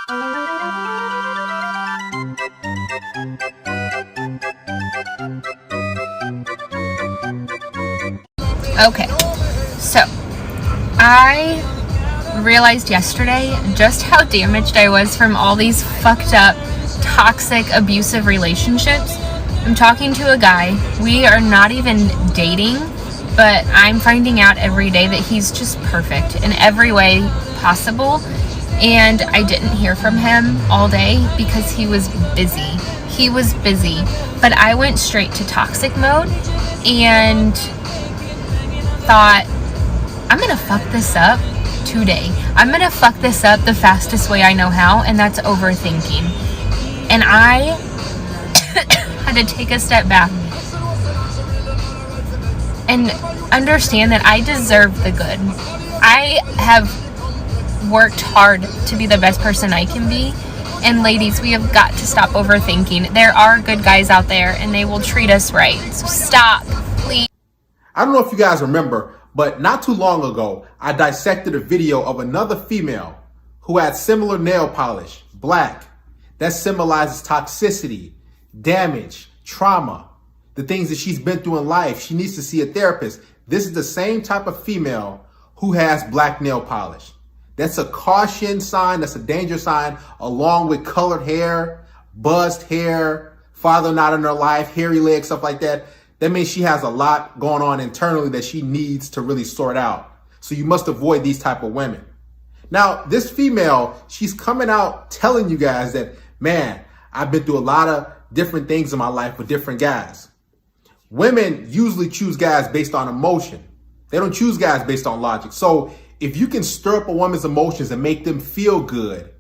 Okay, so I realized yesterday just how damaged I was from all these fucked up, toxic, abusive relationships. I'm talking to a guy. We are not even dating, but I'm finding out every day that he's just perfect in every way possible. And I didn't hear from him all day because he was busy. He was busy. But I went straight to toxic mode and thought, I'm gonna fuck this up today. I'm gonna fuck this up the fastest way I know how, and that's overthinking. And I had to take a step back and understand that I deserve the good. I have worked hard to be the best person I can be. And ladies, we have got to stop overthinking. There are good guys out there and they will treat us right. So stop, please. I don't know if you guys remember, but not too long ago, I dissected a video of another female who had similar nail polish, black, that symbolizes toxicity, damage, trauma, the things that she's been through in life. She needs to see a therapist. This is the same type of female who has black nail polish. That's a caution sign. That's a danger sign, along with colored hair, buzzed hair, father not in her life, hairy legs, stuff like that. That means she has a lot going on internally that she needs to really sort out. So you must avoid these type of women. Now, this female, she's coming out telling you guys that, man, I've been through a lot of different things in my life with different guys. Women usually choose guys based on emotion. They don't choose guys based on logic. So if you can stir up a woman's emotions and make them feel good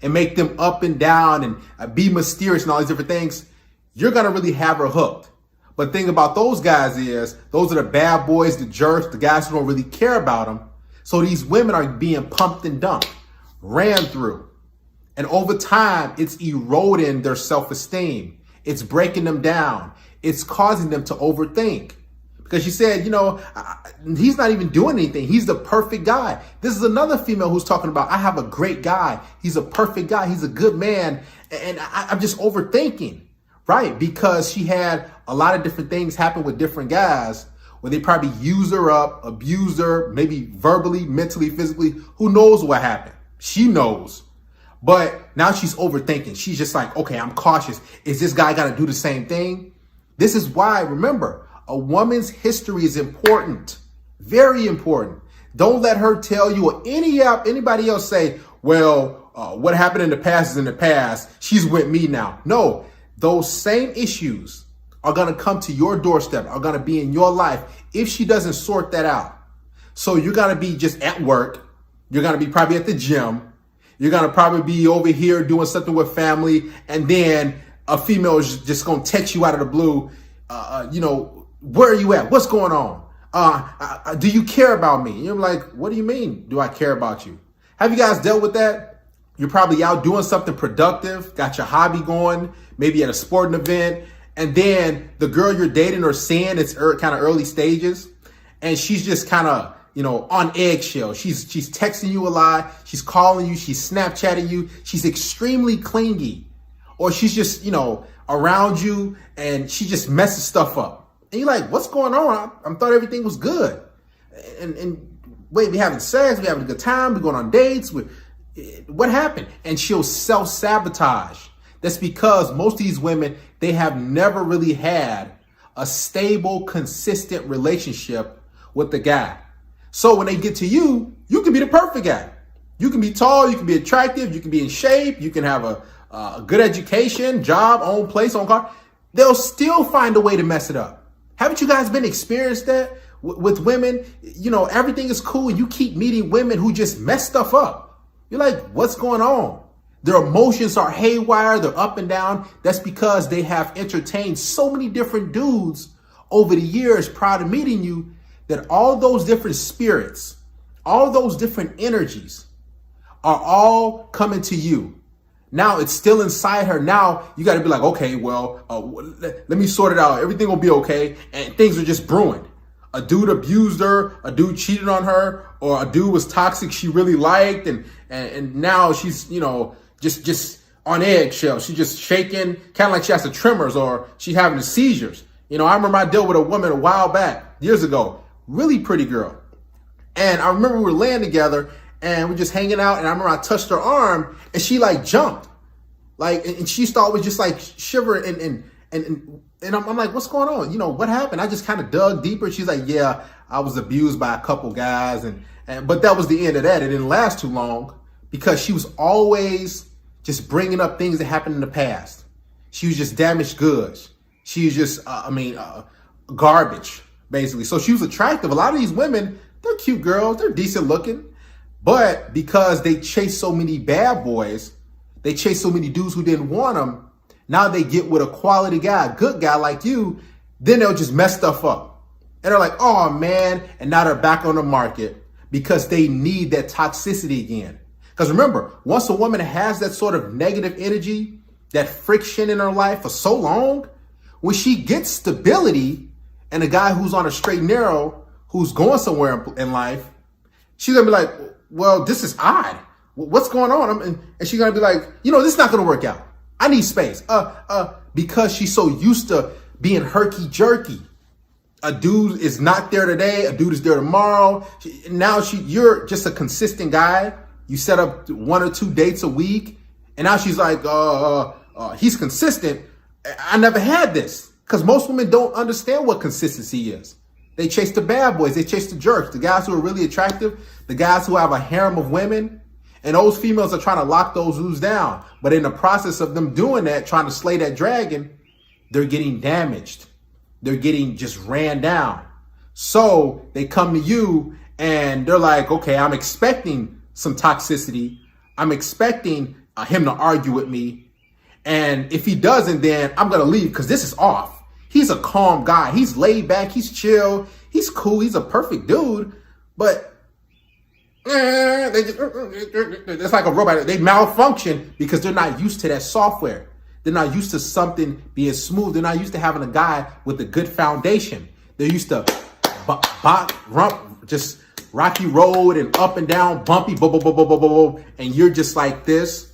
and make them up and down and be mysterious and all these different things, you're going to really have her hooked. But the thing about those guys is those are the bad boys, the jerks, the guys who don't really care about them. So these women are being pumped and dumped, ran through. And over time, it's eroding their self-esteem. It's breaking them down. It's causing them to overthink. Because she said, he's not even doing anything. He's the perfect guy. This is another female who's talking about, I have a great guy. He's a perfect guy. He's a good man. And I'm just overthinking. Right, because she had a lot of different things happen with different guys where they probably use her up, abuse her, maybe verbally, mentally, physically. Who knows what happened? She knows. But now she's overthinking. She's just like, okay, I'm cautious. Is this guy got to do the same thing? This is why, remember, a woman's history is important, very important. Don't let her tell you or anybody else say, well, what happened in the past is in the past. She's with me now. No. Those same issues are going to come to your doorstep, are going to be in your life if she doesn't sort that out. So you're going to be just at work. You're going to be probably at the gym. You're going to probably be over here doing something with family. And then a female is just going to text you out of the blue. Where are you at? What's going on? Do you care about me? And you're like, what do you mean? Do I care about you? Have you guys dealt with that? You're probably out doing something productive, got your hobby going, maybe at a sporting event, and then the girl you're dating or seeing, it's kind of early stages, and she's just kind of, on eggshells. She's texting you a lot, she's calling you, she's Snapchatting you, she's extremely clingy, or she's just, around you, and she just messes stuff up. And you're like, what's going on? I thought everything was good. And wait, we having sex, we having a good time, we going on dates, what happened? And she'll self-sabotage. That's because most of these women, they have never really had a stable, consistent relationship with the guy. So when they get to you, you can be the perfect guy. You can be tall, you can be attractive, you can be in shape, you can have a good education, job, own place, own car. They'll still find a way to mess it up. Haven't you guys been experienced that with women? Everything is cool. You keep meeting women who just mess stuff up. You're like, what's going on? Their emotions are haywire. They're up and down. That's because they have entertained so many different dudes over the years prior to meeting you that all those different spirits, all those different energies are all coming to you. Now it's still inside her. Now you got to be like, okay, well, let me sort it out. Everything will be okay. And things are just brewing. A dude abused her, a dude cheated on her, or a dude was toxic she really liked, and now she's, just on eggshells. She's just shaking, kind of like she has the tremors or she's having the seizures. You know, I remember I dealt with a woman a while back, years ago, really pretty girl. And I remember we were laying together and we're just hanging out. And I remember I touched her arm and she like jumped. Like, and she started with just like shivering and I'm like, what's going on? You know, what happened? I just kind of dug deeper. She's like, yeah, I was abused by a couple guys. But that was the end of that. It didn't last too long because she was always just bringing up things that happened in the past. She was just damaged goods. She was just, garbage, basically. So she was attractive. A lot of these women, they're cute girls. They're decent looking. But because they chase so many bad boys, they chase so many dudes who didn't want them, now they get with a quality guy, a good guy like you, then they'll just mess stuff up. And they're like, oh, man. And now they're back on the market because they need that toxicity again. Because remember, once a woman has that sort of negative energy, that friction in her life for so long, when she gets stability and a guy who's on a straight and narrow, who's going somewhere in life, she's going to be like, well, this is odd. What's going on? And she's going to be like, you know, this is not going to work out. I need space. Because she's so used to being herky-jerky. A dude is not there today. A dude is there tomorrow. You're just a consistent guy. You set up 1 or 2 dates a week. And now she's like, he's consistent. I never had this. Because most women don't understand what consistency is. They chase the bad boys. They chase the jerks. The guys who are really attractive. The guys who have a harem of women. And those females are trying to lock those dudes down. But in the process of them doing that, trying to slay that dragon, they're getting damaged. They're getting just ran down. So they come to you and they're like, okay, I'm expecting some toxicity. I'm expecting him to argue with me. And if he doesn't, then I'm going to leave because this is off. He's a calm guy. He's laid back. He's chill. He's cool. He's a perfect dude. But it's like a robot. They malfunction because they're not used to that software. They're not used to something being smooth. They're not used to having a guy with a good foundation. They're used to just rocky road and up and down, bumpy, and you're just like this.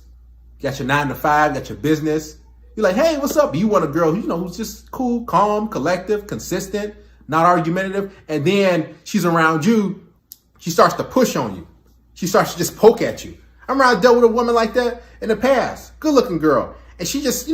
You got your 9 to 5, got your business. You're like, hey, what's up? You want a girl who's just cool, calm, collective, consistent, not argumentative. And then she's around you. She starts to push on you. She starts to just poke at you. I remember I dealt with a woman like that in the past. Good looking girl. And she just,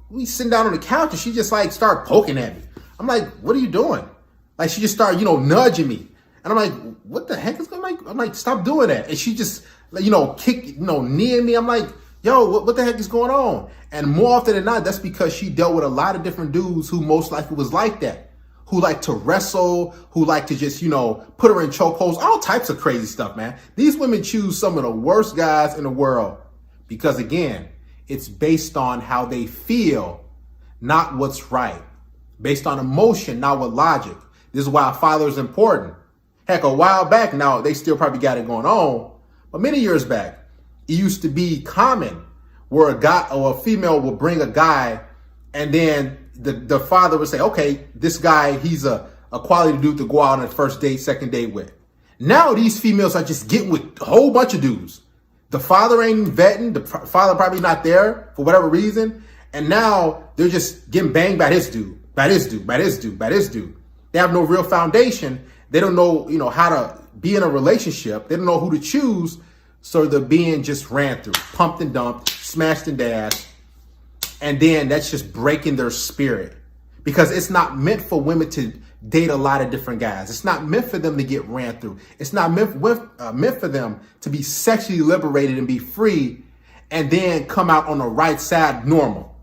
we sitting down on the couch and she just like started poking at me. I'm like, what are you doing? Like she just started, nudging me. And I'm like, what the heck is going on? I'm like, stop doing that. And she just, kneeing me. I'm like, yo, what the heck is going on? And more often than not, that's because she dealt with a lot of different dudes who most likely was like that. Who like to wrestle, who like to just, put her in chokeholds, all types of crazy stuff, man. These women choose some of the worst guys in the world because, again, it's based on how they feel, not what's right. Based on emotion, not with logic. This is why a father is important. Heck, a while back now, they still probably got it going on. But many years back, it used to be common where a guy or a female will bring a guy and then the father would say, okay, this guy, he's a quality dude to go out on a first date, second date with. Now these females are just getting with a whole bunch of dudes. The father ain't vetting. The father probably not there for whatever reason. And now they're just getting banged by this dude, by this dude, by this dude, by this dude. They have no real foundation. They don't know, how to be in a relationship. They don't know who to choose. So they're being just ran through, pumped and dumped, smashed and dashed. And then that's just breaking their spirit because it's not meant for women to date a lot of different guys. It's not meant for them to get ran through. It's not meant for them to be sexually liberated and be free and then come out on the right side normal.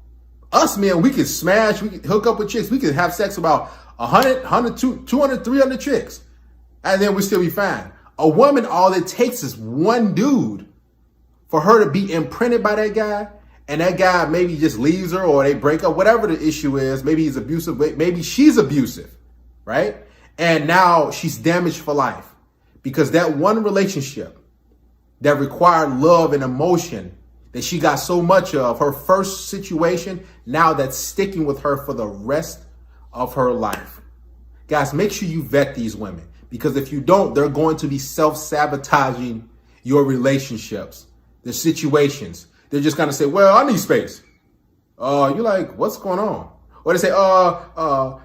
Us men, we can smash, we can hook up with chicks. We can have sex with about 100, 200, 300 chicks. And then we still be fine. A woman, all it takes is one dude for her to be imprinted by that guy. And that guy maybe just leaves her or they break up, whatever the issue is. Maybe he's abusive. Maybe she's abusive, right? And now she's damaged for life because that one relationship that required love and emotion that she got so much of, her first situation, now that's sticking with her for the rest of her life. Guys, make sure you vet these women because if you don't, they're going to be self-sabotaging your relationships, the situations. They're just gonna say, well, I need space. You're like, what's going on? Or they say,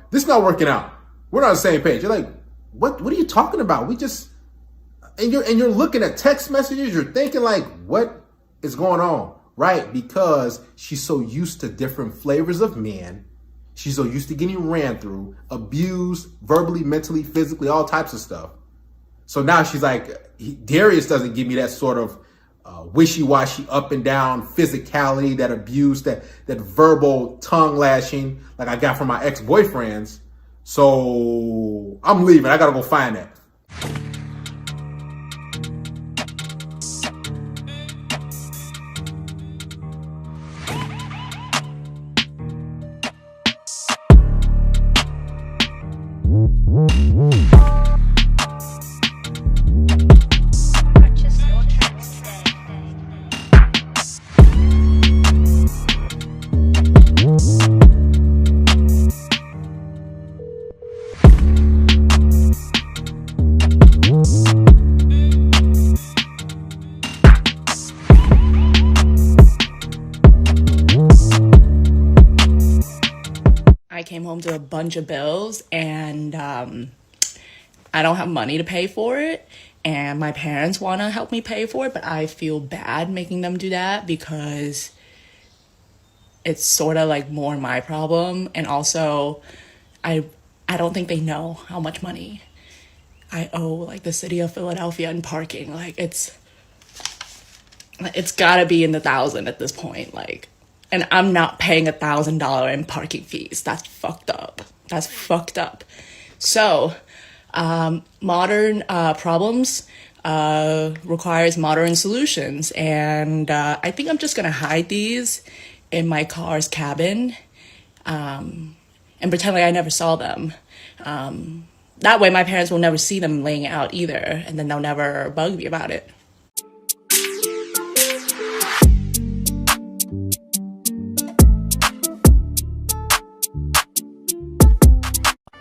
this is not working out. We're not on the same page. You're like, what are you talking about? And you're looking at text messages, you're thinking like, what is going on? Right? Because she's so used to different flavors of men. She's so used to getting ran through, abused, verbally, mentally, physically, all types of stuff. So now she's like, Darius doesn't give me that sort of wishy-washy, up and down physicality, that abuse, that verbal tongue lashing like I got from my ex-boyfriends. So I'm leaving. I gotta go find that. I came home to a bunch of bills and I don't have money to pay for it, and my parents want to help me pay for it, but I feel bad making them do that because it's sort of like more my problem. And also I don't think they know how much money I owe like the city of Philadelphia in parking. Like it's gotta be in the thousand at this point, like, and I'm not paying $1,000 in parking fees. That's fucked up. So modern problems requires modern solutions, and I think I'm just gonna hide these in my car's cabin and pretend like I never saw them. That way my parents will never see them laying out either, and then they'll never bug me about it.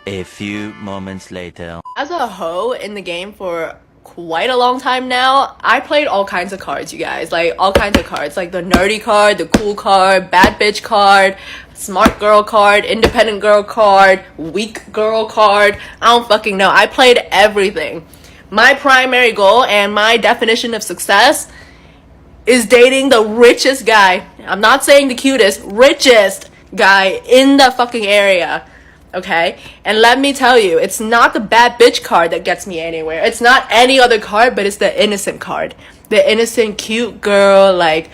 A few moments later. As a hoe in the game for quite a long time now, I played all kinds of cards, you guys. Like, all kinds of cards. Like the nerdy card, the cool card, bad bitch card, smart girl card, independent girl card, weak girl card. I don't fucking know. I played everything. My primary goal and my definition of success is dating the richest guy. I'm not saying the cutest, richest guy in the fucking area. Okay? And let me tell you, it's not the bad bitch card that gets me anywhere. It's not any other card, but it's the innocent card. The innocent, cute girl, like,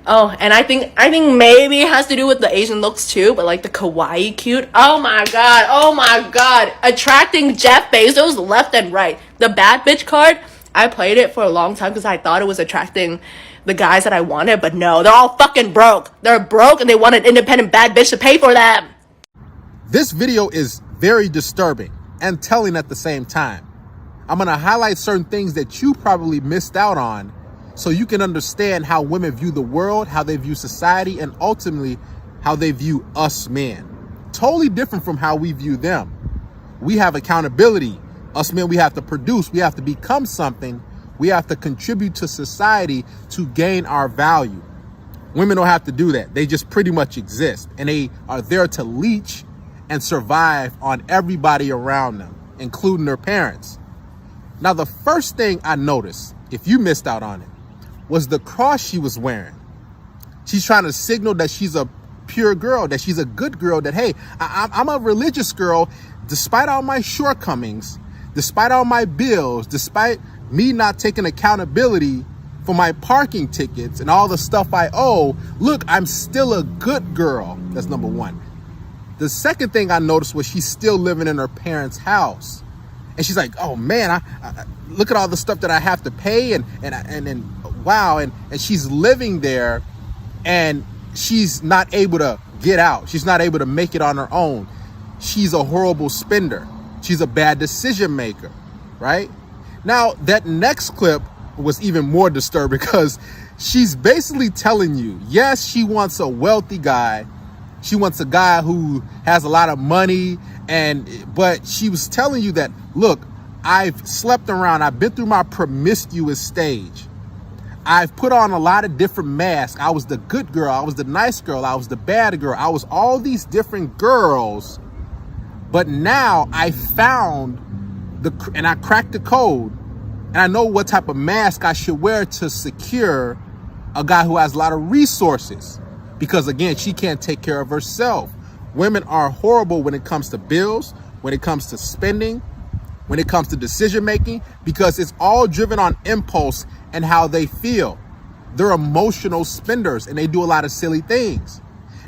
oh, and I think maybe it has to do with the Asian looks too, but like the kawaii cute. Oh my god. Attracting Jeff Bezos left and right. The bad bitch card, I played it for a long time because I thought it was attracting the guys that I wanted, but no, they're all fucking broke. They're broke and they want an independent bad bitch to pay for them. This video is very disturbing and telling at the same time. I'm going to highlight certain things that you probably missed out on so you can understand how women view the world, how they view society, and ultimately how they view us men. Totally different from how we view them. We have accountability. Us men, we have to produce. We have to become something. We have to contribute to society to gain our value. Women don't have to do that. They just pretty much exist, and they are there to leech and survive on everybody around them, including their parents. Now, the first thing I noticed, if you missed out on it, was the cross she was wearing. She's trying to signal that she's a pure girl, that she's a good girl, that, hey, I'm a religious girl, despite all my shortcomings, despite all my bills, despite me not taking accountability for my parking tickets and all the stuff I owe, look, I'm still a good girl. That's number one. The second thing I noticed was she's still living in her parents' house. And she's like, oh man, I look at all the stuff that I have to pay and wow. And she's living there and she's not able to get out. She's not able to make it on her own. She's a horrible spender. She's a bad decision maker, right? Now, that next clip was even more disturbing because she's basically telling you, yes, she wants a wealthy guy. She wants a guy who has a lot of money, but she was telling you that, look, I've slept around. I've been through my promiscuous stage. I've put on a lot of different masks. I was the good girl. I was the nice girl. I was the bad girl. I was all these different girls. But now I found and I cracked the code, and I know what type of mask I should wear to secure a guy who has a lot of resources. Because again, she can't take care of herself. Women are horrible when it comes to bills, when it comes to spending, when it comes to decision making, because it's all driven on impulse and how they feel. They're emotional spenders and they do a lot of silly things.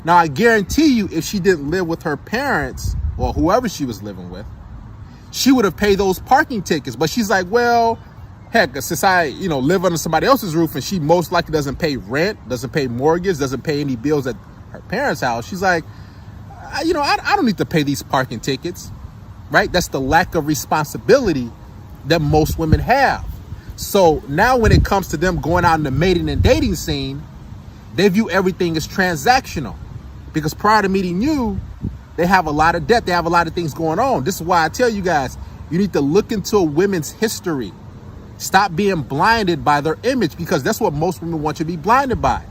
Now, I guarantee you, if she didn't live with her parents or whoever she was living with, she would have paid those parking tickets. But she's like, well, heck, since I, live under somebody else's roof, and she most likely doesn't pay rent, doesn't pay mortgage, doesn't pay any bills at her parents' house. She's like, I don't need to pay these parking tickets, right? That's the lack of responsibility that most women have. So now when it comes to them going out in the mating and dating scene, they view everything as transactional, because prior to meeting you, they have a lot of debt. They have a lot of things going on. This is why I tell you guys, you need to look into a women's history. Stop being blinded by their image, because that's what most women want you to be blinded by.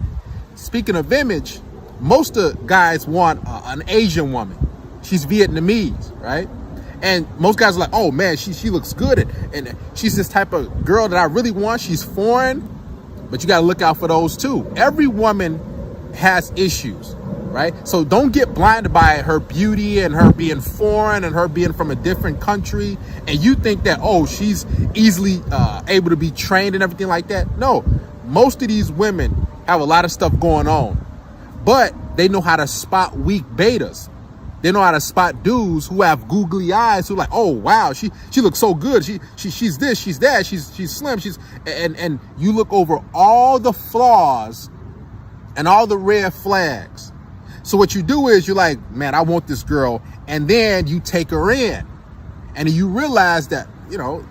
Speaking of image, most of guys want an Asian woman. She's Vietnamese, right? And most guys are like, oh man, she looks good. And she's this type of girl that I really want. She's foreign, but you got to look out for those too. Every woman has issues, right? So don't get blinded by her beauty and her being foreign and her being from a different country. And you think that, oh, she's easily able to be trained and everything like that. No, most of these women have a lot of stuff going on, but they know how to spot weak betas. They know how to spot dudes who have googly eyes, who like, oh wow, she looks so good. She's this, she's that, she's slim, and you look over all the flaws and all the red flags. So what you do is you're like, man, I want this girl, and then you take her in, and you realize that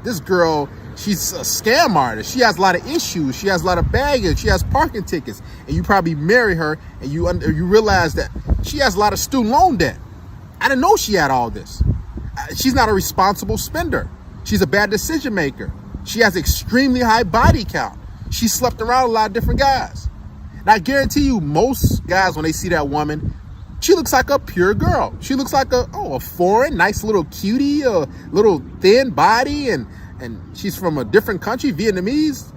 this girl, she's a scam artist. She has a lot of issues. She has a lot of baggage. She has parking tickets, and you probably marry her, and you realize that she has a lot of student loan debt. I didn't know she had all this. She's not a responsible spender. She's a bad decision maker. She has extremely high body count. She slept around a lot of different guys. And I guarantee you, most guys, when they see that woman, she looks like a pure girl. She looks like a foreign, nice little cutie, a little thin body, and she's from a different country, Vietnamese,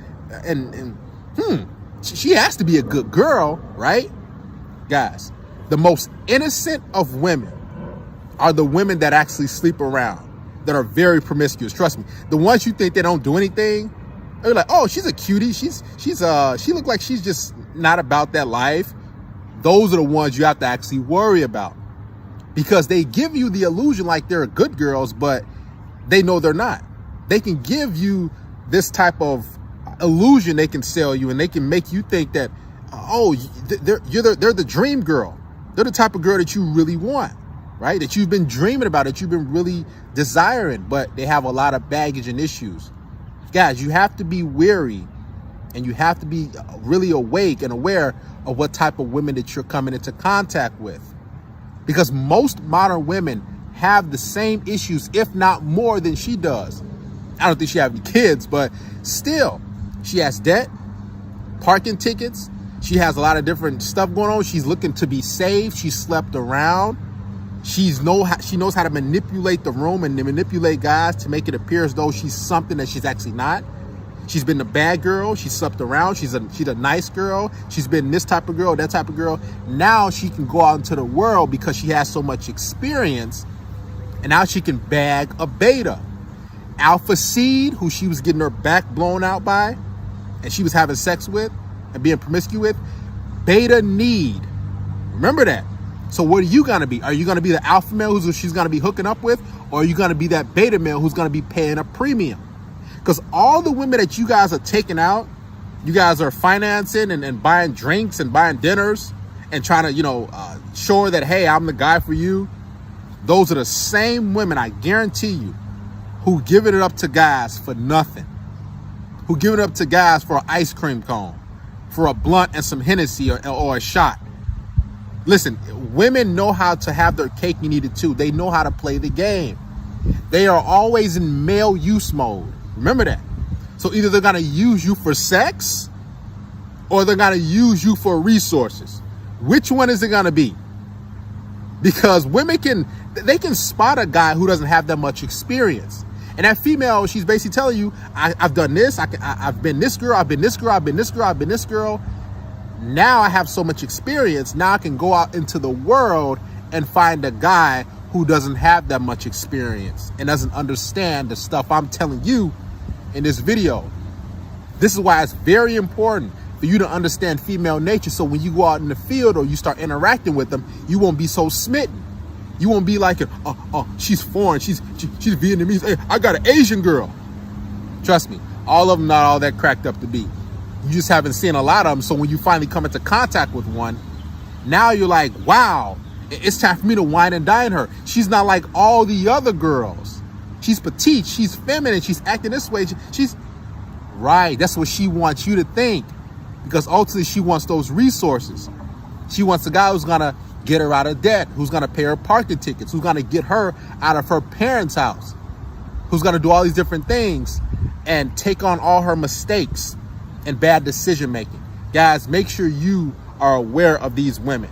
and she has to be a good girl, right? Guys, the most innocent of women are the women that actually sleep around, that are very promiscuous. Trust me. The ones you think they don't do anything, they're like, oh, she's a cutie. She look like she's just not about that life. Those are the ones you have to actually worry about, because they give you the illusion like they're good girls, but they know they're not. They can give you this type of illusion. They can sell you, and they can make you think that, oh, they're the dream girl. They're the type of girl that you really want, right? That you've been dreaming about, that you've been really desiring, but they have a lot of baggage and issues. Guys, you have to be wary, and you have to be really awake and aware of what type of women that you're coming into contact with. Because most modern women have the same issues, if not more than she does. I don't think she has any kids, but still, she has debt, parking tickets. She has a lot of different stuff going on. She's looking to be saved. She slept around. She knows how to manipulate the room and manipulate guys to make it appear as though she's something that she's actually not. She's been the bad girl. She slept around. She's a nice girl. She's been this type of girl, that type of girl. Now she can go out into the world because she has so much experience, and now she can bag a beta. Alpha Seed, who she was getting her back blown out by, and she was having sex with and being promiscuous with, beta need. Remember that. So what are you going to be? Are you going to be the alpha male who she's going to be hooking up with? Or are you going to be that beta male who's going to be paying a premium? Because all the women that you guys are taking out, you guys are financing and buying drinks and buying dinners and trying to, show her that, hey, I'm the guy for you. Those are the same women, I guarantee you, who giving it up to guys for nothing. Who giving it up to guys for an ice cream cone, for a blunt and some Hennessy or a shot. Listen, women know how to have their cake and eat it too. They know how to play the game. They are always in male use mode. Remember that. So either they're going to use you for sex, or they're going to use you for resources. Which one is it going to be? Because women can spot a guy who doesn't have that much experience. And that female, she's basically telling you, I've done this, I've been this girl, I've been this girl, I've been this girl, I've been this girl. Now I have so much experience, now I can go out into the world and find a guy who doesn't have that much experience and doesn't understand the stuff I'm telling you in this video. This is why it's very important for you to understand female nature, so when you go out in the field or you start interacting with them, you won't be so smitten. You won't be like, she's foreign, she's Vietnamese, hey, I got an Asian girl. Trust me, all of them not all that cracked up to be. You just haven't seen a lot of them, so when you finally come into contact with one, now you're like, wow, it's time for me to wine and dine her. She's not like all the other girls. She's petite, she's feminine, she's acting this way, she's right. That's what she wants you to think, because ultimately she wants those resources. She wants a guy who's gonna get her out of debt, who's gonna pay her parking tickets, who's gonna get her out of her parents' house, who's gonna do all these different things and take on all her mistakes and bad decision making. Guys, make sure you are aware of these women.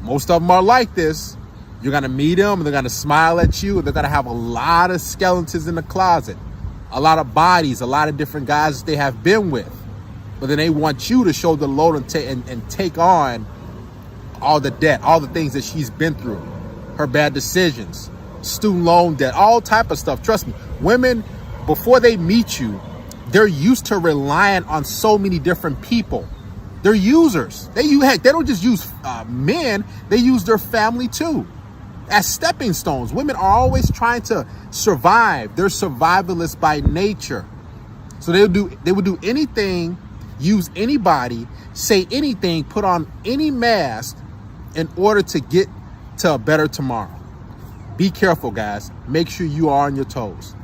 Most of them are like this. You're gonna meet them, they're gonna smile at you, they're gonna have a lot of skeletons in the closet, a lot of bodies, a lot of different guys that they have been with. But then they want you to show the load and take on all the debt, all the things that she's been through, her bad decisions, student loan debt, all type of stuff. Trust me, women, before they meet you, they're used to relying on so many different people. They're users. They don't just use men, they use their family too as stepping stones. Women are always trying to survive. They're survivalists by nature. So they would do anything, use anybody, say anything, put on any mask in order to get to a better tomorrow. Be careful, guys. Make sure you are on your toes.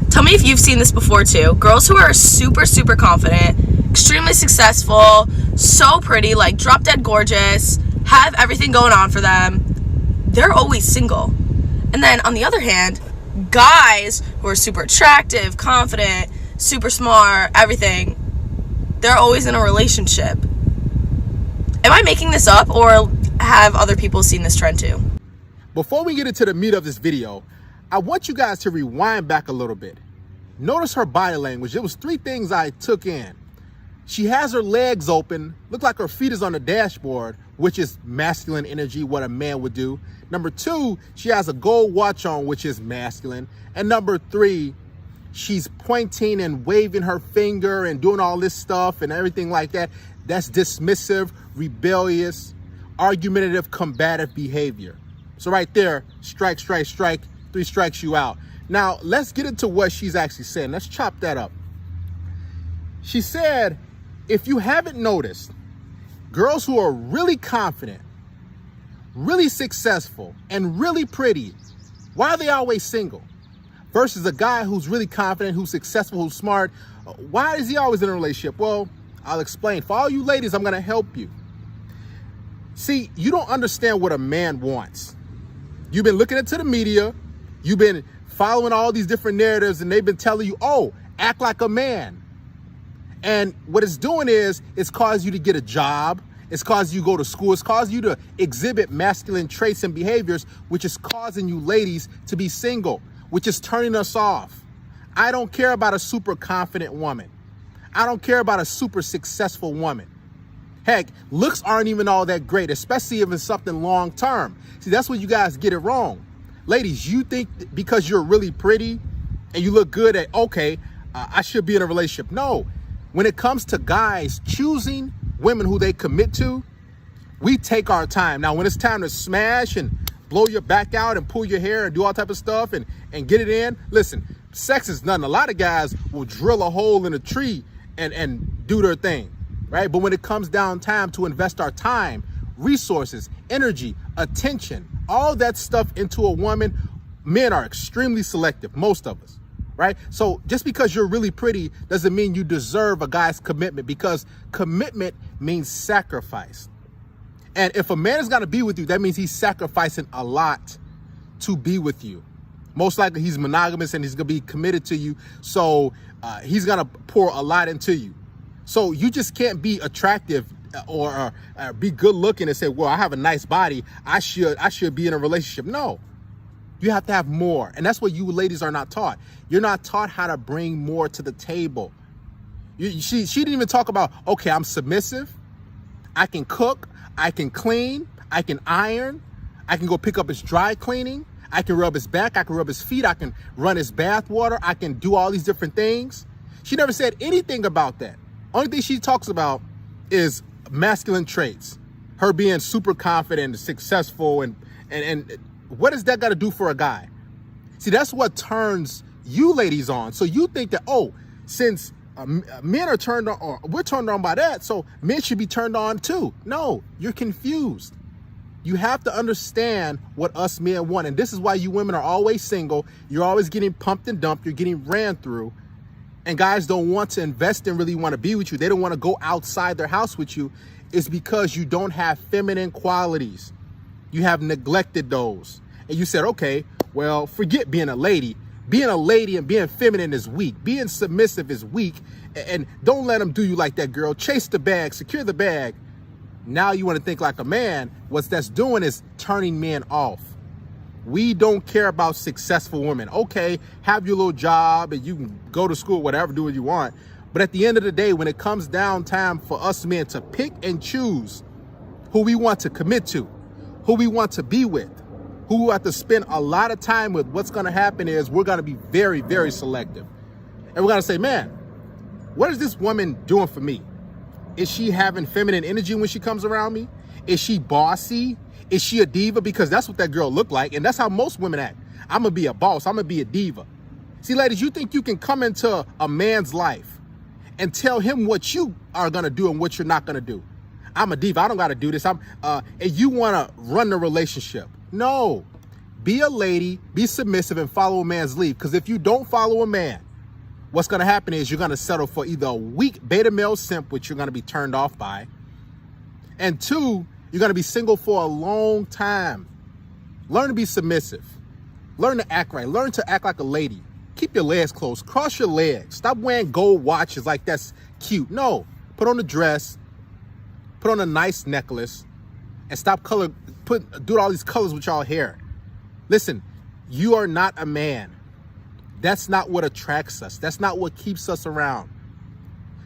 Tell me if you've seen this before too. Girls who are super, super confident, extremely successful, so pretty, like drop dead gorgeous, have everything going on for them. They're always single. And then on the other hand, guys who are super attractive, confident, super smart, everything, they're always in a relationship. Am I making this up, or have other people seen this trend too? Before we get into the meat of this video, I want you guys to rewind back a little bit. Notice her body language. There was 3 things I took in. She has her legs open, look like her feet is on the dashboard, which is masculine energy, what a man would do. Number 2, she has a gold watch on, which is masculine. And number 3, she's pointing and waving her finger and doing all this stuff and everything like that. That's dismissive, rebellious, argumentative, combative behavior. So right there, strike, strike, strike, 3 strikes you out. Now, let's get into what she's actually saying. Let's chop that up. She said, if you haven't noticed, girls who are really confident, really successful, and really pretty, why are they always single? Versus a guy who's really confident, who's successful, who's smart, why is he always in a relationship? Well, I'll explain. For all you ladies, I'm going to help you. See, you don't understand what a man wants. You've been looking into the media. You've been following all these different narratives, and they've been telling you, oh, act like a man. And what it's doing is it's caused you to get a job. It's caused you to go to school. It's caused you to exhibit masculine traits and behaviors, which is causing you ladies to be single, which is turning us off. I don't care about a super confident woman. I don't care about a super successful woman. Heck, looks aren't even all that great, especially if it's something long term. See, that's where you guys get it wrong. Ladies, you think because you're really pretty and you look good at, okay, I should be in a relationship. No, when it comes to guys choosing women who they commit to, We take our time. Now, when it's time to smash and blow your back out and pull your hair and do all type of stuff and get it in, listen, sex is nothing. A lot of guys will drill a hole in a tree and do their thing, right? But when it comes down time to invest our time, resources, energy, attention, all that stuff into a woman, men are extremely selective, most of us, right? So just because you're really pretty doesn't mean you deserve a guy's commitment, because commitment means sacrifice. And if a man is going to be with you, that means he's sacrificing a lot to be with you. Most likely he's monogamous and he's going to be committed to you. So he's going to pour a lot into you. So you just can't be attractive or be good looking and say, well, I have a nice body, I should be in a relationship. No, you have to have more. And that's what you ladies are not taught. You're not taught how to bring more to the table. She didn't even talk about, okay, I'm submissive, I can cook, I can clean, I can iron, I can go pick up his dry cleaning, I can rub his back, I can rub his feet, I can run his bath water, I can do all these different things. She never said anything about that. Only thing she talks about is masculine traits, her being super confident and successful, and what does that got to do for a guy? See, that's what turns you ladies on. So you think that, oh, since men are turned on, or we're turned on by that, so men should be turned on too. No, you're confused. You have to understand what us men want. And this is why you women are always single. You're always getting pumped and dumped. You're getting ran through. And guys don't want to invest and really want to be with you. They don't want to go outside their house with you. It's because you don't have feminine qualities. You have neglected those. And you said, okay, well, forget being a lady. Being a lady and being feminine is weak. Being submissive is weak. And don't let them do you like that, girl. Chase the bag, secure the bag. Now you want to think like a man. What that's doing is turning men off. We don't care about successful women. Okay, have your little job and you can go to school, whatever, do what you want. But at the end of the day, when it comes down time for us men to pick and choose who we want to commit to, who we want to be with, who we have to spend a lot of time with, what's going to happen is we're going to be very, very selective. And we're going to say, man, what is this woman doing for me? Is she having feminine energy when she comes around me? Is she bossy? Is she a diva? Because that's what that girl looked like. And that's how most women act. I'm going to be a boss. I'm going to be a diva. See, ladies, you think you can come into a man's life and tell him what you are going to do and what you're not going to do. I'm a diva. I don't got to do this. And you want to run the relationship. No. Be a lady, be submissive, and follow a man's lead. Because if you don't follow a man, what's going to happen is you're going to settle for either a weak beta male simp, which you're going to be turned off by, and two, you're going to be single for a long time. Learn to be submissive. Learn to act right. Learn to act like a lady. Keep your legs closed. Cross your legs. Stop wearing gold watches like that's cute. No. Put on a dress. Put on a nice necklace. And stop do all these colors with y'all hair. Listen, you are not a man. That's not what attracts us. That's not what keeps us around.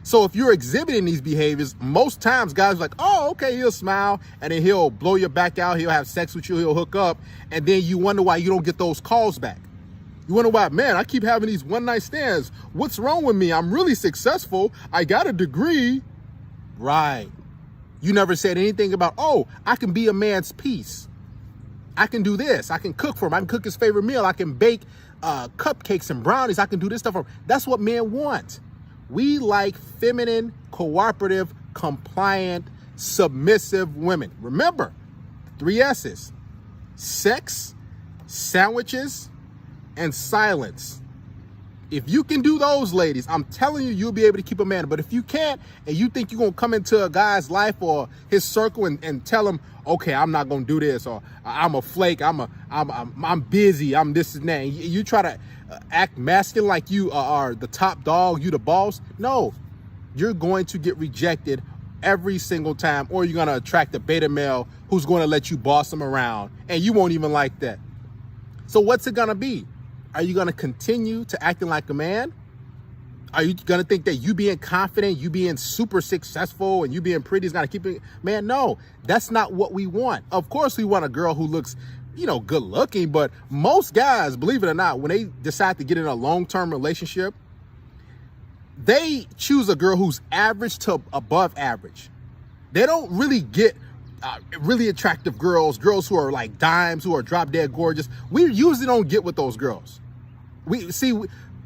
So if you're exhibiting these behaviors, most times guys are like, oh, okay, he'll smile, and then he'll blow your back out, he'll have sex with you, he'll hook up, and then you wonder why you don't get those calls back. You wonder why, man, I keep having these one-night stands. What's wrong with me? I'm really successful. I got a degree. Right. You never said anything about, oh, I can be a man's piece. I can do this. I can cook for him. I can cook his favorite meal. I can bake cupcakes and brownies. I can do this stuff for him. That's what men want. We like feminine, cooperative, compliant, submissive women. Remember, 3 S's: sex, sandwiches, and silence. If you can do those, ladies, I'm telling you, you'll be able to keep a man. But if you can't, and you think you're going to come into a guy's life or his circle and tell him, okay, I'm not going to do this, or I'm a flake, I'm busy, I'm this and that, and you try to act masculine like you are the top dog, you the boss. No, you're going to get rejected every single time, or you're going to attract a beta male who's going to let you boss him around, and you won't even like that. So what's it going to be? Are you going to continue to acting like a man? Are you going to think that you being confident, you being super successful, and you being pretty is going to keep it? Man, no, that's not what we want. Of course, we want a girl who looks, good looking, but most guys, believe it or not, when they decide to get in a long-term relationship, they choose a girl who's average to above average. They don't really get really attractive girls, girls who are like dimes, who are drop dead gorgeous. We usually don't get with those girls.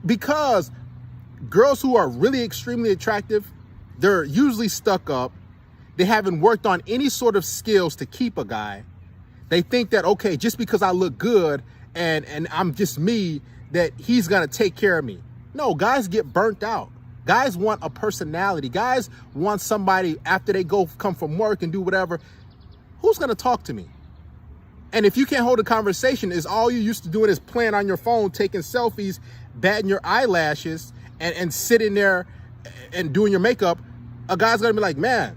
Because girls who are really extremely attractive, they're usually stuck up. They haven't worked on any sort of skills to keep a guy. They think that, okay, just because I look good and I'm just me, that he's gonna take care of me. No, guys get burnt out. Guys want a personality. Guys want somebody after they come from work and do whatever. Who's gonna talk to me? And if you can't hold a conversation, is all you used to doing is playing on your phone, taking selfies, batting your eyelashes, and sitting there and doing your makeup, a guy's gonna be like, man,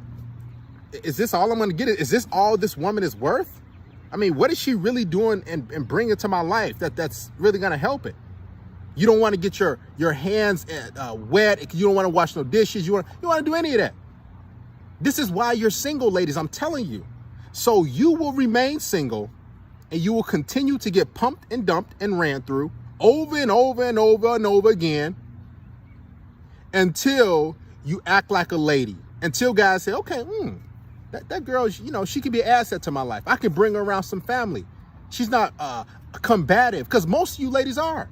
is this all I'm gonna get? Is this all this woman is worth? I mean, what is she really doing and bringing to my life that's really gonna help it? You don't want to get your hands wet. You don't want to wash no dishes. You want to do any of that. This is why you're single, ladies. I'm telling you. So you will remain single, and you will continue to get pumped and dumped and ran through over and over and over and over again until you act like a lady. Until guys say, okay, that girl, she could be an asset to my life. I can bring her around some family. She's not combative, because most of you ladies are.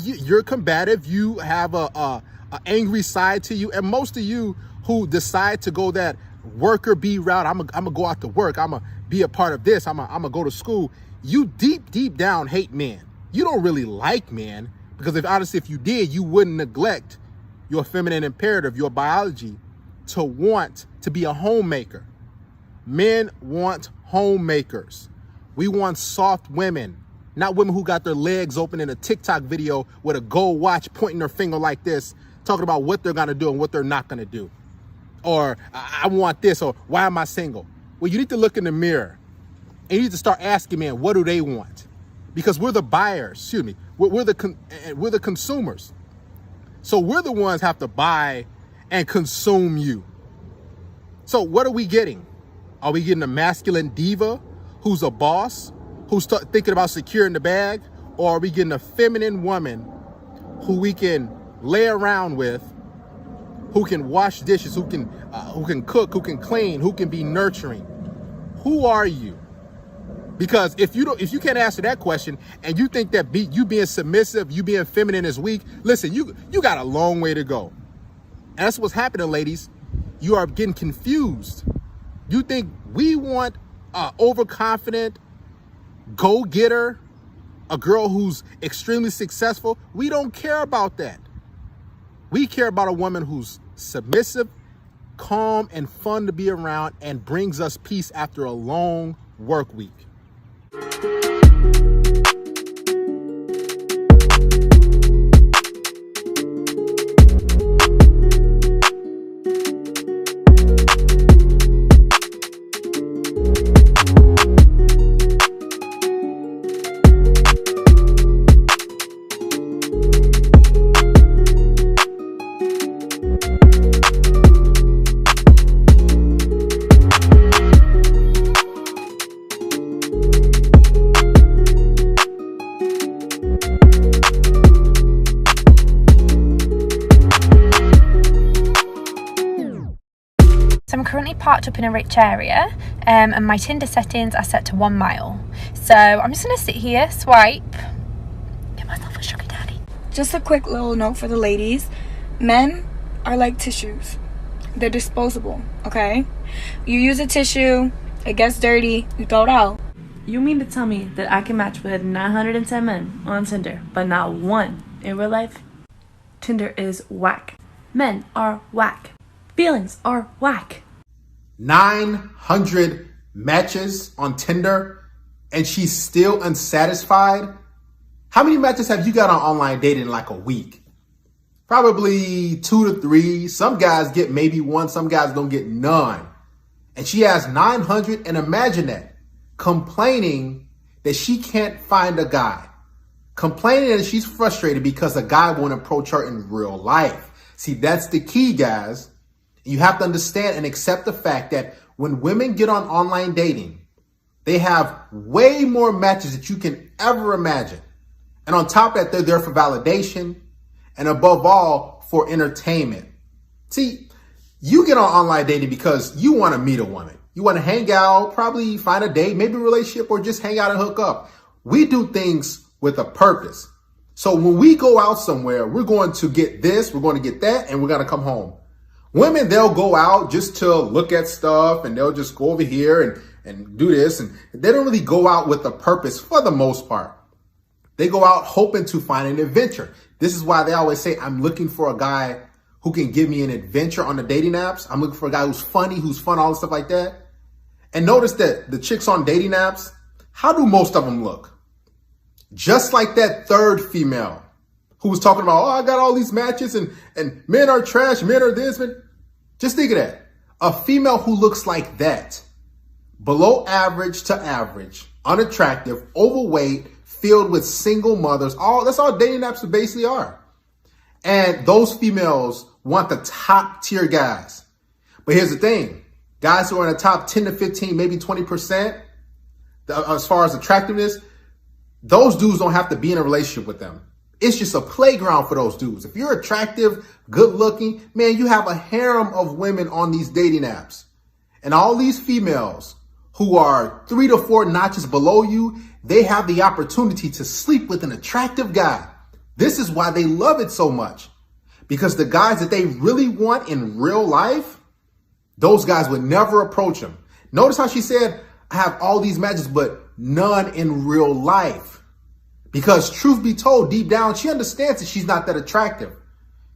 You're combative. You have a angry side to you, and most of you who decide to go that worker bee route, I'm gonna go out to work, I'm gonna be a part of this, I'm gonna go to school. You deep down hate men. You don't really like men, because if you did, you wouldn't neglect your feminine imperative, your biology, to want to be a homemaker. Men want homemakers. We want soft women. Not women who got their legs open in a TikTok video with a gold watch pointing their finger like this, talking about what they're going to do and what they're not going to do. Or, I want this, or why am I single? Well, you need to look in the mirror and you need to start asking men, what do they want? Because we're the buyers, we're the consumers. So we're the ones have to buy and consume you. So what are we getting? Are we getting a masculine diva who's a boss, who's thinking about securing the bag? Or are we getting a feminine woman who we can lay around with, who can wash dishes, who can cook, who can clean, who can be nurturing? Who are you? Because if you can't answer that question and you think that you being submissive, you being feminine is weak, listen, you got a long way to go. And that's what's happening, ladies. You are getting confused. You think we want overconfident, go-getter, a girl who's extremely successful? We don't care about that. We care about a woman who's submissive, calm, and fun to be around, and brings us peace after a long work week. So I'm currently parked up in a rich area, and my Tinder settings are set to 1 mile. So I'm just gonna sit here, swipe, get myself a sugar daddy. Just a quick little note for the ladies. Men are like tissues. They're disposable, okay? You use a tissue, it gets dirty, you throw it out. You mean to tell me that I can match with 910 men on Tinder, but not one in real life? Tinder is whack. Men are whack. Feelings are whack. 900 matches on Tinder and she's still unsatisfied? How many matches have you got on online dating in like a week? Probably 2 to 3. Some guys get maybe 1, some guys don't get none. And she has 900, and imagine that. Complaining that she can't find a guy. Complaining that she's frustrated because a guy won't approach her in real life. See, that's the key, guys. You have to understand and accept the fact that when women get on online dating, they have way more matches that you can ever imagine. And on top of that, they're there for validation and above all, for entertainment. See, you get on online dating because you want to meet a woman. You want to hang out, probably find a date, maybe a relationship, or just hang out and hook up. We do things with a purpose. So when we go out somewhere, we're going to get this, we're going to get that, and we're going to come home. Women, they'll go out just to look at stuff, and they'll just go over here and do this. And they don't really go out with a purpose for the most part. They go out hoping to find an adventure. This is why they always say, I'm looking for a guy who can give me an adventure on the dating apps. I'm looking for a guy who's funny, who's fun, all this stuff like that. And notice that the chicks on dating apps, how do most of them look? Just like that third female who was talking about, oh, I got all these matches and men are trash, men are this. Men. Just think of that. A female who looks like that, below average to average, unattractive, overweight, filled with single mothers. That's all dating apps basically are. And those females want the top tier guys. But here's the thing. Guys who are in the top 10 to 15, maybe 20%, as far as attractiveness, those dudes don't have to be in a relationship with them. It's just a playground for those dudes. If you're attractive, good looking, man, you have a harem of women on these dating apps. And all these females who are 3 to 4 notches below you, they have the opportunity to sleep with an attractive guy. This is why they love it so much. Because the guys that they really want in real life, those guys would never approach them. Notice how she said, I have all these matches, but none in real life. Because truth be told, deep down, she understands that she's not that attractive.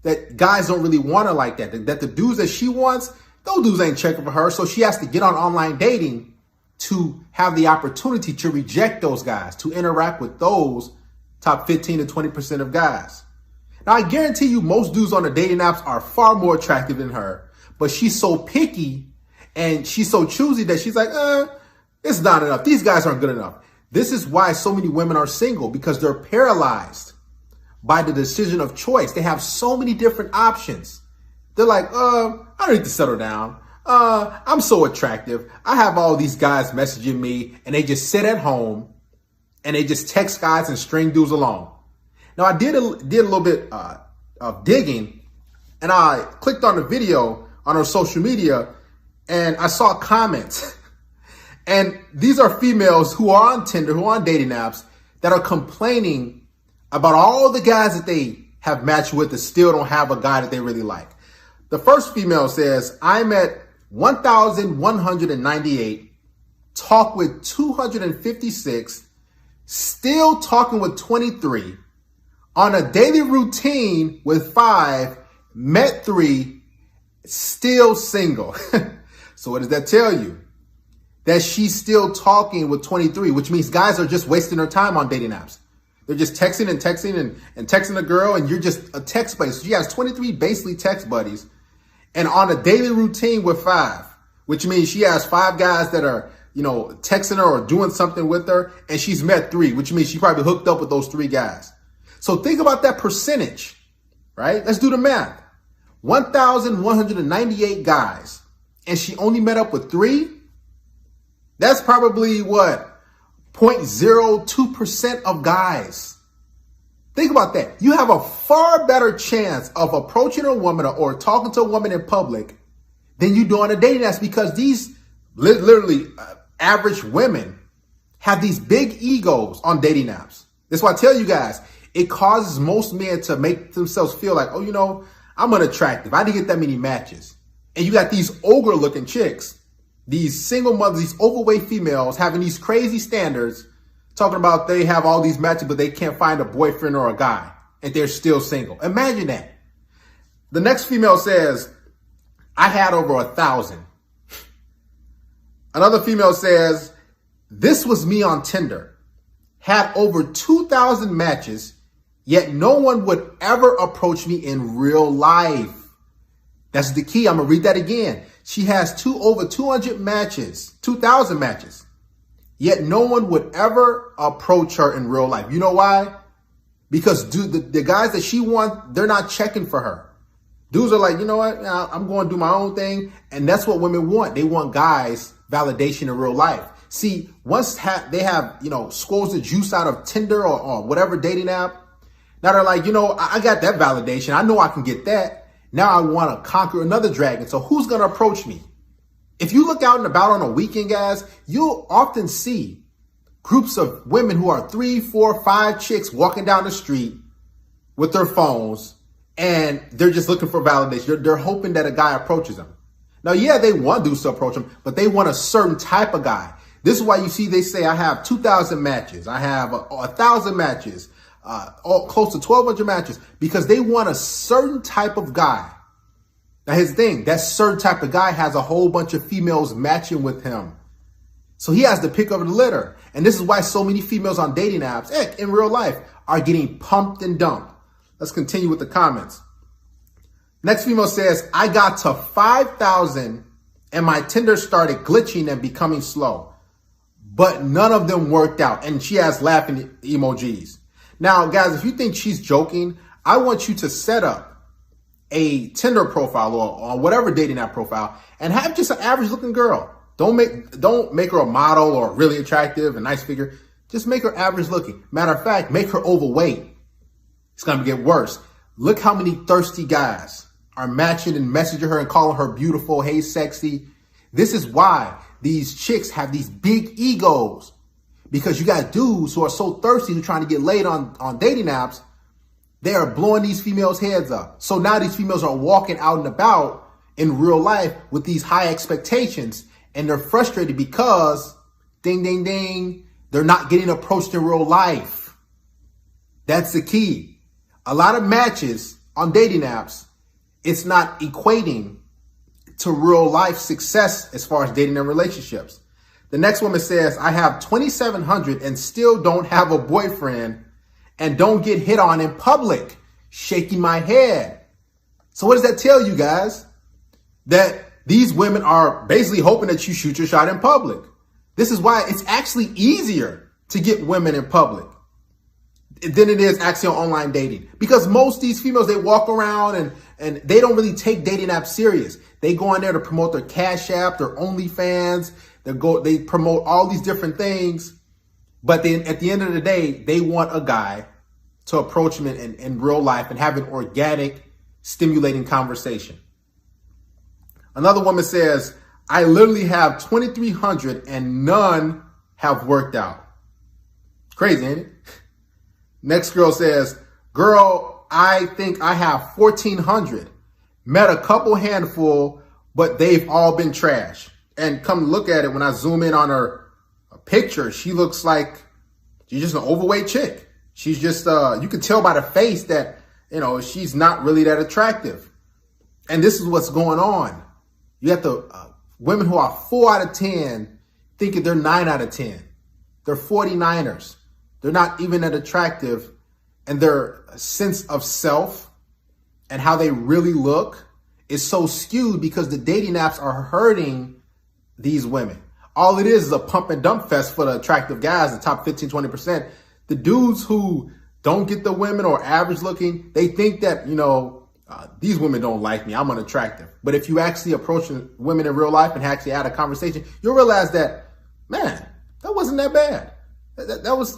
That guys don't really want her like that. That the dudes that she wants, those dudes ain't checking for her. So she has to get on online dating to have the opportunity to reject those guys, to interact with those top 15 to 20% of guys. Now, I guarantee you most dudes on the dating apps are far more attractive than her, but she's so picky and she's so choosy that she's like, it's not enough. These guys aren't good enough. This is why so many women are single, because they're paralyzed by the decision of choice. They have so many different options. They're like, I don't need to settle down. I'm so attractive. I have all these guys messaging me, and they just sit at home and they just text guys and string dudes along. Now, I did a little bit of digging, and I clicked on the video on her social media, and I saw comments. And these are females who are on Tinder, who are on dating apps, that are complaining about all the guys that they have matched with that still don't have a guy that they really like. The first female says, I'm at 1,198, talk with 256, still talking with 23, on a daily routine with 5, met 3, still single. So what does that tell you? That she's still talking with 23, which means guys are just wasting their time on dating apps. They're just texting and texting a girl, and you're just a text buddy. So she has 23 basically text buddies, and on a daily routine with 5, which means she has 5 guys that are, texting her or doing something with her, and she's met 3, which means she probably hooked up with those 3 guys. So think about that percentage, right? Let's do the math. 1,198 guys, and she only met up with 3. That's probably what? 0.02% of guys. Think about that. You have a far better chance of approaching a woman or talking to a woman in public than you do on a dating app, because these literally average women have these big egos on dating apps. That's why I tell you guys, it causes most men to make themselves feel like, I'm unattractive. I didn't get that many matches. And you got these ogre looking chicks, these single mothers, these overweight females having these crazy standards, talking about they have all these matches, but they can't find a boyfriend or a guy, and they're still single. Imagine that. The next female says, I had over 1,000. Another female says, this was me on Tinder. Had over 2,000 matches, yet no one would ever approach me in real life. That's the key. I'm going to read that again. She has over 200 matches, 2,000 matches, yet no one would ever approach her in real life. You know why? Because the guys that she wants, they're not checking for her. Dudes are like, you know what? I'm going to do my own thing. And that's what women want. They want guys validation in real life. See, once they have, squoze the juice out of Tinder or whatever dating app, now they're like, I got that validation. I know I can get that. Now I want to conquer another dragon. So who's going to approach me? If you look out and about on a weekend, guys, you'll often see groups of women who are 3, 4, 5 chicks walking down the street with their phones, and they're just looking for validation. They're hoping that a guy approaches them. Now, yeah, they want dudes to approach them, but they want a certain type of guy. This is why you see they say, I have 2,000 matches. I have 1,000 matches, close to 1,200 matches, because they want a certain type of guy. Now, here's the thing. That certain type of guy has a whole bunch of females matching with him. So he has to pick up the litter. And this is why so many females on dating apps, heck, in real life, are getting pumped and dumped. Let's continue with the comments. Next female says, I got to 5,000 and my Tinder started glitching and becoming slow, but none of them worked out. And she has laughing emojis. Now, guys, if you think she's joking, I want you to set up a Tinder profile or whatever dating app profile and have just an average looking girl. Don't make her a model or really attractive and nice figure. Just make her average looking. Matter of fact, make her overweight. It's going to get worse. Look how many thirsty guys are matching and messaging her and calling her beautiful, hey, sexy. This is why these chicks have these big egos, because you got dudes who are so thirsty who are trying to get laid on dating apps. They are blowing these females' heads up. So now these females are walking out and about in real life with these high expectations, and they're frustrated because, ding, ding, ding, they're not getting approached in real life. That's the key. A lot of matches on dating apps, it's not equating to real life success as far as dating and relationships. The next woman says, I have 2,700 and still don't have a boyfriend and don't get hit on in public. Shaking my head. So what does that tell you, guys? That these women are basically hoping that you shoot your shot in public. This is why it's actually easier to get women in public than it is actually on online dating. Because most of these females, they walk around and they don't really take dating apps serious. They go on there to promote their Cash App, their OnlyFans. They promote all these different things. But then at the end of the day, they want a guy to approach them in real life and have an organic, stimulating conversation. Another woman says, I literally have 2,300 and none have worked out. Crazy, ain't it? Next girl says, girl, I think I have 1,400. Met a couple handful, but they've all been trash. And come look at it, when I zoom in on her picture, she looks like she's just an overweight chick. She's just, you can tell by the face that, she's not really that attractive. And this is what's going on. You have the women who are 4 out of 10 thinking they're 9 out of 10. They're 49ers. They're not even that attractive, and their sense of self and how they really look is so skewed because the dating apps are hurting these women. All it is a pump and dump fest for the attractive guys, the top 15, 20%. The dudes who don't get the women or average looking, they think that, these women don't like me, I'm unattractive. But if you actually approach women in real life and actually had a conversation, you'll realize that, man, that wasn't that bad. That was,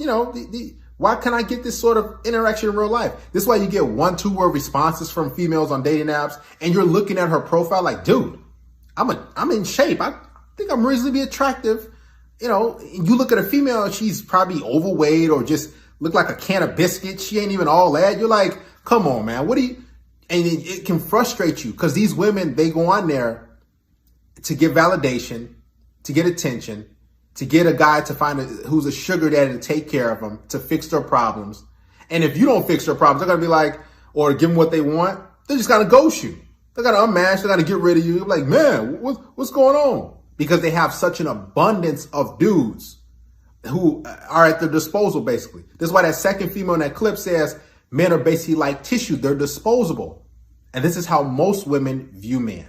why can't I get this sort of interaction in real life? This is why you get 1-2 word responses from females on dating apps, and you're looking at her profile like, dude, I'm in shape. I think I'm reasonably attractive. You look at a female, she's probably overweight or just look like a can of biscuits. She ain't even all that. You're like, come on, man. And it can frustrate you because these women, they go on there to get validation, to get attention, to get a guy to find who's a sugar daddy to take care of them, to fix their problems. And if you don't fix their problems, they're going to be like, or give them what they want, they're just going to ghost you. They're going to unmatch, they're going to get rid of you. You're like, man, what's going on? Because they have such an abundance of dudes who are at their disposal, basically. This is why that second female in that clip says men are basically like tissue. They're disposable. And this is how most women view men.